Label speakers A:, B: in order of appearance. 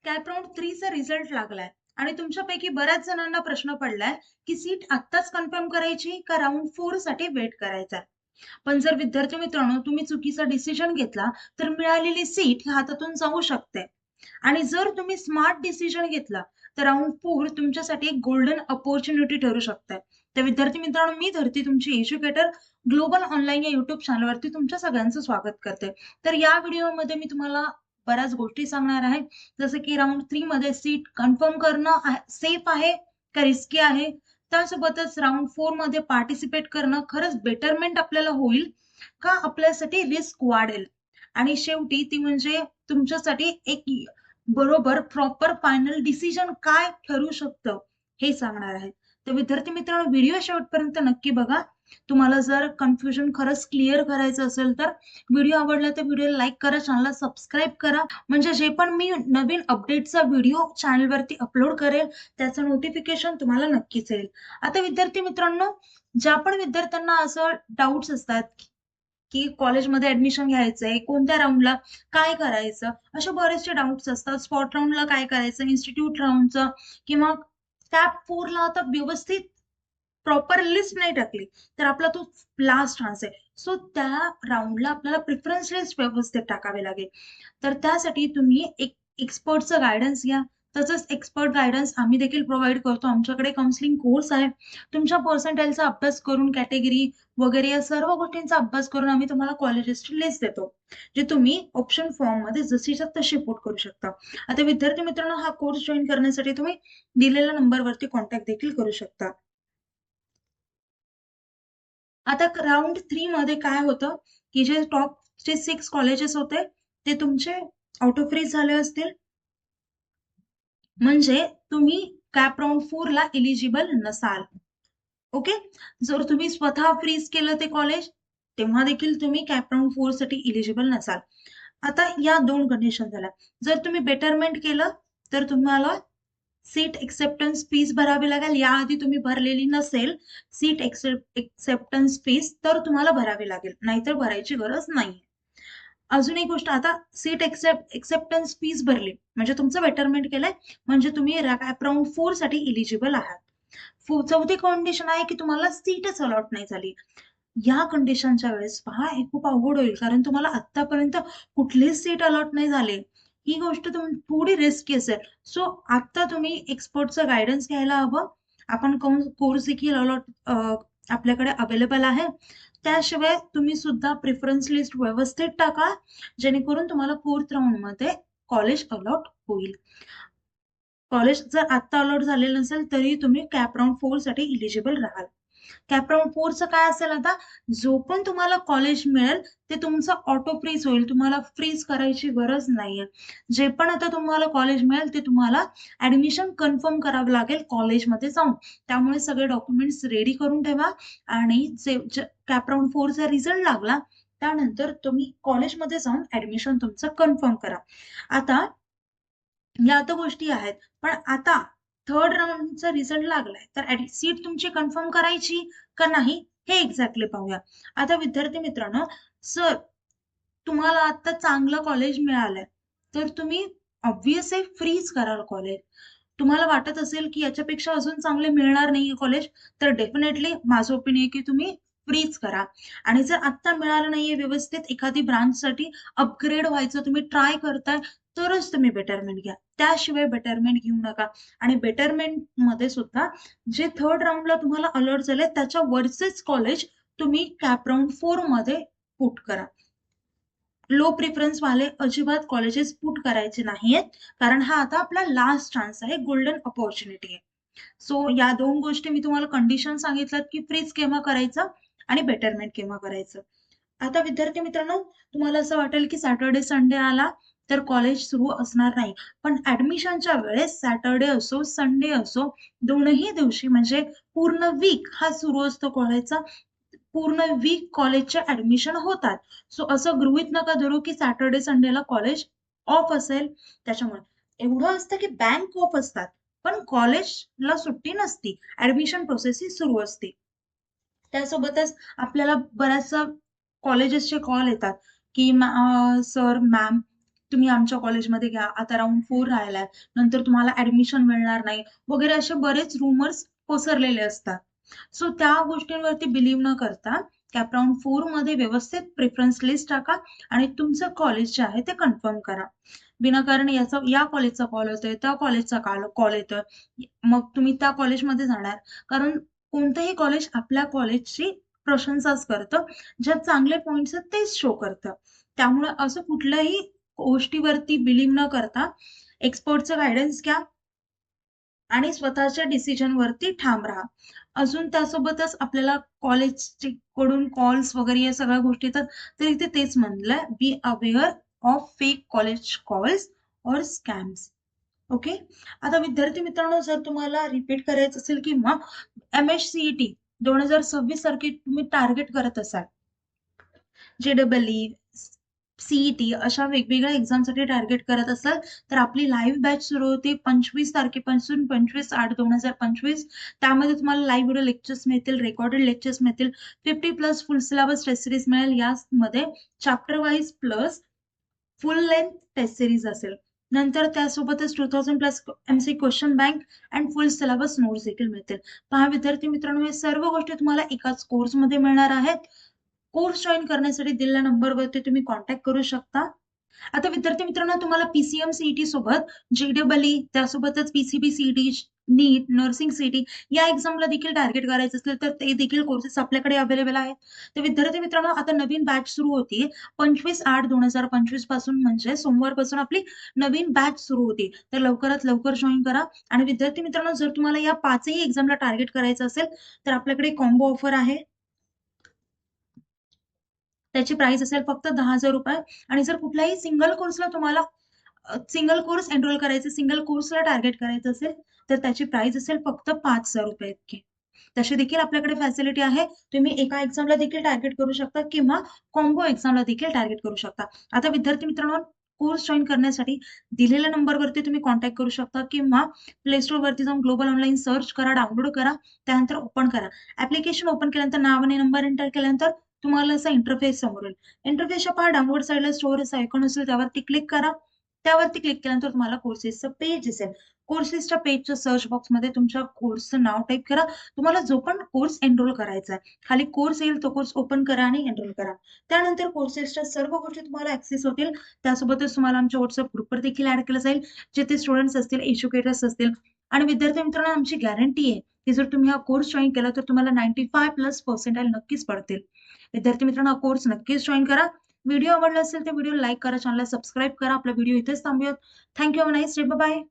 A: Cap round 3 चा result लागलाय आणि तुमच्यापैकी बऱ्याच जणांना प्रश्न पडलाय की सीट आत्ताच कन्फर्म करायची का राऊंड 4 साठी वेट करायचा. पण जर विद्यार्थी मित्रांनो तुम्ही चुकीचा डिसिजन घेतला तर मिळालेली सीट हातातून जाऊ शकते. आणि जर तुम्ही स्मार्ट डिसिजन घेतला तर राऊंड 4 तुमच्यासाठी एक गोल्डन अपॉर्च्युनिटी ठरू शकते. तर विद्यार्थी मित्रांनो, मी धरती तुमची एज्युकेटर ग्लोबल ऑनलाईन या युट्यूब चॅनलवरती तुमच्या सगळ्यांचं स्वागत करते. तर या व्हिडिओमध्ये मी तुम्हाला बऱ्याच गोष्टी सांगणार आहे, जसं की राऊंड 3 मध्ये सीट कन्फर्म करणं सेफ आहे का रिस्की आहे. त्यासोबतच राऊंड 4 मध्ये पार्टिसिपेट करणं खरंच बेटरमेंट आपल्याला होईल का आपल्यासाठी रिस्क वाढेल. आणि शेवटी ती म्हणजे तुमच्यासाठी एक बरोबर प्रॉपर फायनल डिसिजन काय ठरू शकतं हे सांगणार आहे. तर विद्यार्थी मित्रांनो, व्हिडिओ शेवटपर्यंत नक्की बघा. तुम्हाला जर कन्फ्युजन खरंच क्लिअर करायचं असेल तर व्हिडिओ आवडला तर व्हिडिओला लाईक करा, चॅनलला सबस्क्राईब करा, म्हणजे जे पण मी नवीन अपडेटचा व्हिडिओ चॅनलवरती अपलोड करेल त्याचं नोटिफिकेशन तुम्हाला नक्कीच येईल. आता विद्यार्थी मित्रांनो, ज्या पण विद्यार्थ्यांना असं डाऊट्स असतात की कॉलेजमध्ये ऍडमिशन घ्यायचंय, कोणत्या राऊंडला काय करायचं, असे बरेचसे डाऊट्स असतात. स्पॉट राऊंडला काय करायचं, इन्स्टिट्यूट राऊंडचं, किंवा टॅप 4 ला आता व्यवस्थित प्रॉपर लिस्ट नाही टाकली तर आपला तो लास्ट चान्स आहे. सो त्या राऊंडला आपल्याला प्रिफरन्स लिस्ट व्यवस्थित टाकावे लागेल. तर त्यासाठी तुम्ही एक एक्सपर्टचं गायडन्स घ्या. तसंच एक्सपर्ट गायडन्स आम्ही देखील प्रोव्हाइड करतो. आमच्याकडे काउन्सिलिंग कोर्स आहे. तुमच्या पर्सेंटाईलचा अभ्यास करून कॅटेगरी वगैरे या सर्व गोष्टींचा अभ्यास करून आम्ही तुम्हाला कॉलेजेसची लिस्ट देतो, जे तुम्ही ऑप्शन फॉर्म मध्ये जशीच्या तशी पुट करू शकता. आता विद्यार्थी मित्रांनो, हा कोर्स जॉईन करण्यासाठी तुम्ही दिलेल्या नंबरवरती कॉन्टॅक्ट देखील करू शकता. आता राउंड 3 मध्ये काय होतं की जे टॉपचे 6 कॉलेजेस होते ते तुमचे आउट ऑफ फ्रीज झाले असतील, म्हणजे तुम्ही कॅप राउंड 4 ला एलिजिबल नसाल. ओके. जर तुम्ही स्वतः फ्रीज केलं ते कॉलेज तेव्हा देखील तुम्ही कॅप राउंड 4 साठी इलिजिबल नसाल. आता या दोन कंडिशन झाल्या. जर तुम्ही बेटरमेंट केलं तर तुम्हाला सीट एक्सेप्टन्स फीस भरावी लागेल. याआधी तुम्ही भरलेली नसेल सीट एक्सेप्टन्स फीस तर तुम्हाला भरावी लागेल, नाहीतर भरायची गरज नाही. अजून एक गोष्ट, आता सीट एक्सेप्टन्स फीस भरली म्हणजे तुमचं बेटरमेंट केलंय, म्हणजे तुम्ही रॅप राऊंड 4 साठी इलिजिबल आहात. चौथी कंडिशन आहे की तुम्हाला सीटच अलॉट नाही झाली. या कंडिशनच्या वेळेस पहा, हे खूप अवघड होईल, कारण तुम्हाला आतापर्यंत कुठलीच सीट अलॉट नाही झाली. ही गोष्ट थोडी रिस्की असेल. सो आता तुम्ही एक्सपर्टचं गायडन्स घ्यायला हवं. आपण कोर्स देखील आपल्याकडे अवेलेबल आहे. त्याशिवाय तुम्ही सुद्धा प्रेफरन्स लिस्ट व्यवस्थित टाका, जेणेकरून तुम्हाला 4th राऊंड मध्ये कॉलेज अलॉट होईल. कॉलेज जर आता अलॉट झालेलं नसेल तरी तुम्ही कॅप राऊंड 4 साठी इलिजिबल राहाल. कॅप राऊंड 4 चं काय असेल, आता जो पण तुम्हाला कॉलेज मिळेल ते तुमचं ऑटो फ्रीज होईल. तुम्हाला फ्रीज करायची गरज नाहीये. जे पण आता तुम्हाला कॉलेज मिळेल ते तुम्हाला ऍडमिशन कन्फर्म करावं लागेल कॉलेजमध्ये जाऊन. त्यामुळे सगळे डॉक्युमेंट्स रेडी करून ठेवा आणि जे कॅप राऊंड 4 चा रिझल्ट लागला त्यानंतर तुम्ही कॉलेजमध्ये जाऊन ऍडमिशन तुमचं कन्फर्म करा. आता या तर गोष्टी आहेत. पण आता थर्ड राउंडचा रिझल्ट लागलाय तर सीट तुमची कन्फर्म करायची का नाही हे एक्झॅक्टली पाहूया. आता विद्यार्थी मित्रांनो, सर तुम्हाला आता चांगलं कॉलेज मिळालंय तर तुम्ही ऑब्व्हियसली फ्रीज कराल कॉलेज. तुम्हाला वाटत असेल की याच्यापेक्षा अजून चांगले मिळणार नाहीये कॉलेज, तर डेफिनेटली माझं ओपिनियन की तुम्ही फ्रीज करा. आणि जर आत्ता मिळालं नाहीये व्यवस्थित एखादी ब्रांचसाठी अपग्रेड व्हायचं तुम्ही ट्राय करताय, तरच तुम्ही बेटरमेंट घ्या. त्याशिवाय बेटरमेंट घेऊ नका. आणि बेटरमेंट मध्ये सुद्धा जे थर्ड राऊंडला तुम्हाला अलॉट झाले त्याच्या वरचेच कॉलेज तुम्ही कॅप राऊंड 4 मध्ये पुट करा. लो प्रिफरन्स वाले अजिबात कॉलेजेस पुट करायचे नाहीयेत, कारण हा आता आपला लास्ट चान्स आहे, गोल्डन अपॉर्च्युनिटी आहे. सो या दोन गोष्टी मी तुम्हाला कंडिशन सांगितल्यात की फ्रीज केव्हा करायचं आणि बेटरमेंट केव्हा करायचं. आता विद्यार्थी मित्रांनो, तुम्हाला असं वाटेल की सॅटर्डे संडे आला तर कॉलेज सुरू असणार नाही. पण ऍडमिशनच्या वेळेस सॅटर्डे असो संडे असो दोनही दिवशी म्हणजे पूर्ण वीक हा सुरू असतो कॉलेजचा. पूर्ण वीक कॉलेजचे ऍडमिशन होतात. सो असं गृहीत नका धरू की सॅटर्डे संडेला कॉलेज ऑफ असेल. त्याच्यामुळे एवढं असतं की बँक ऑफ असतात पण कॉलेजला सुट्टी नसती, ऍडमिशन प्रोसेस ही सुरू असते. त्यासोबतच आपल्याला बऱ्याचशा कॉलेजेसचे कॉल येतात की सर मॅम तुम्ही आमच्या कॉलेजमध्ये घ्या, आता राउंड 4 राहिलाय, नंतर तुम्हाला ऍडमिशन मिळणार नाही वगैरे असे बरेच रुमर्स पसरलेले असतात. सो त्या गोष्टींवरती बिलीव्ह न करता कॅप राउंड 4 मध्ये व्यवस्थित प्रेफरन्स लिस्ट टाका आणि तुमचं कॉलेज जे आहे ते कन्फर्म करा. विनाकारण या कॉलेजचा कॉल येतोय, त्या कॉलेजचा कॉल येतोय, मग तुम्ही त्या कॉलेजमध्ये जाणार. कारण कोणतंही कॉलेज आपल्या कॉलेजची प्रशंसाच करतं, ज्यात चांगले पॉइंट्स आहेत तेच शो करतं. त्यामुळे असं कुठल्याही गोष्टीवरती बिलीव्ह न करता एक्सपर्टचं गायडन्स घ्या आणि स्वतःच्या डिसिजन वरती ठाम राहा. अजून त्यासोबतच आपल्याला कॉलेज कडून कॉल्स वगैरे या सगळ्या गोष्टी येतात, तर इथे तेच म्हणलंय, be aware of fake college calls और स्कॅम्स. ओके. आता विद्यार्थी मित्रांनो, जर तुम्हाला रिपीट करायचं असेल किंवा MSCET 2026 सारखी तुम्ही टार्गेट करत असाल, JEE, CET अशा वेगवेगळ्या एक्झामसाठी टार्गेट करत असाल, तर आपली लाईव्ह बॅच सुरू होते 25 तारखेपासून 25/8/2025. त्यामध्ये तुम्हाला लाईव्ह व्हिडिओ लेक्चर्स मिळतील, रेकॉर्डेड लेक्चर्स मिळतील, 50+ फुल सिलेबस टेस्ट सिरीज मिळेल. यामध्ये chapter wise plus full length test series असेल. नंतर त्यासोबतच 2000+ MC question bank and full syllabus notes देखील मिळतील. पहा विद्यार्थी मित्रांनो, हे सर्व गोष्टी तुम्हाला एकाच कोर्समध्ये मिळणार आहेत. कोर्स जॉईन करण्यासाठी दिलेल्या नंबरवरती तुम्ही कॉन्टॅक्ट करू शकता. आता विद्यार्थी मित्रांनो, तुम्हाला PCM CET सोबत JEE, त्यासोबतच PCB CET, नीट, नर्सिंग CET या एक्झामला देखील टार्गेट करायचं असेल तर ते देखील कोर्सेस आपल्याकडे अवेलेबल आहेत. तर विद्यार्थी मित्रांनो, आता नवीन बॅच सुरू होती 25/8/2025 पासून, म्हणजे सोमवारपासून आपली नवीन बॅच सुरू होती. तर लवकरात लवकर जॉईन करा. आणि विद्यार्थी मित्रांनो, जर तुम्हाला या 5ही एक्झामला टार्गेट करायचं असेल तर आपल्याकडे कॉम्बो ऑफर आहे. त्याची प्राइस असेल फक्त ₹10,000. आणि जर कुठल्याही सिंगल कोर्सला तुम्हाला सिंगल कोर्स एनरोल करायचे, सिंगल कोर्सला टार्गेट करायचं असेल, तर त्याची प्राइस असेल फक्त ₹5,000 इतकी. तशी देखील आपल्याकडे फॅसिलिटी आहे. तुम्ही एका एक्झामला देखील टार्गेट करू शकता किंवा कॉम्बो एक्झामला देखील टार्गेट करू शकता. आता विद्यार्थी मित्रांनो, कोर्स जॉईन करण्यासाठी दिलेल्या नंबरवरती तुम्ही कॉन्टॅक्ट करू शकता किंवा प्ले स्टोअरवरती जाऊन ग्लोबल ऑनलाईन सर्च करा, डाउनलोड करा, त्यानंतर ओपन करा. ऍप्लिकेशन ओपन केल्यानंतर नाव आणि नंबर एंटर केल्यानंतर तुम्हाला असा इंटरफेस समोर येईल. इंटरफेसच्या पहा डाउनलोड साईडला स्टोअर आयकॉन असेल, त्यावरती क्लिक करा. त्यावरती क्लिक केल्यानंतर तुम्हाला कोर्सेसचं पेज दिसेल. कोर्सेसच्या पेजच्या सर्च बॉक्समध्ये तुमच्या कोर्सचं नाव टाईप करा. तुम्हाला जो पण कोर्स एनरोल करायचा आहे, खाली कोर्स येईल, तो कोर्स ओपन करा आणि एनरोल करा. त्यानंतर कोर्सेसच्या सर्व गोष्टी तुम्हाला ऍक्सेस होतील. त्यासोबतच तुम्हाला आमच्या व्हॉट्सअप ग्रुपवर देखील ऍड केलं जाईल, जिथे स्टुडंट्स असतील, एज्युकेटर्स असतील. आणि विद्यार्थी मित्रांनो, आमची गॅरंटी आहे की जर तुम्ही हा कोर्स जॉईन केला तर तुम्हाला 95+ नक्कीच पडतील. विद्यार्थी मित्रांनो, हा कोर्स नक्कीच जॉईन करा. व्हिडिओ आवडला असेल तर व्हिडिओ लाईक करा, चॅनलला सबस्क्राईब करा. आपला व्हिडिओ इथेच थांबूयात. Thank you. Have a nice day. Bye.